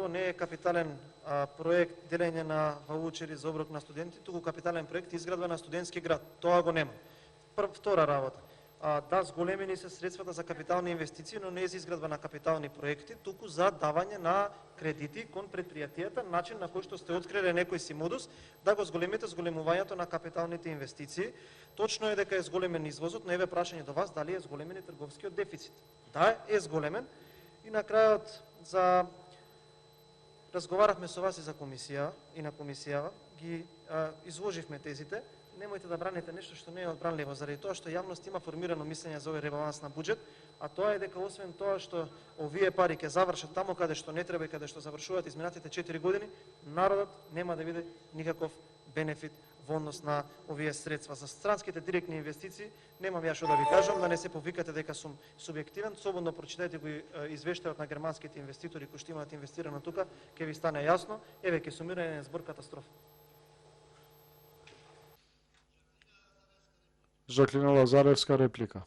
прво не е капитален проект делење на ваучери за оброк на студенти, туку капитален проект изградба на студентски град. Тоа го нема. Втора работа. Да, зголемени се средствата за капитални инвестиции, но не е за изградба на капитални проекти, туку за давање на кредити кон предпријатијата, начин на кој што сте откриле некој си модус да го зголемите зголемувањето на капиталните инвестиции. Точно е дека е зголемен извозот, но еве прашање до вас дали е зголемен и трговскиот дефицит. Да, е зголемен. И на крајот разговаравме со вас и за комисија, и на комисија ги изложивме тезите. Немојте да браните нешто што не е одбранливо, заради тоа што јавност има формирано мислење за овој ребаланс на буџет, а тоа е дека освен тоа што овие пари ќе завршат таму каде што не треба и каде што завршуваат изминатите 4 години, народот нема да биде никаков бенефит во однос на овие средства. За странските директни инвестиции немам ја што да ви кажам, да не се повикате дека сум субјективен, слободно прочитајте го извештајот на германските инвеститори кои што имаат инвестирано тука, ќе ви стане јасно. Еве ќе сумирање збор катастрофа. Жаклина Лазаревска, реплика.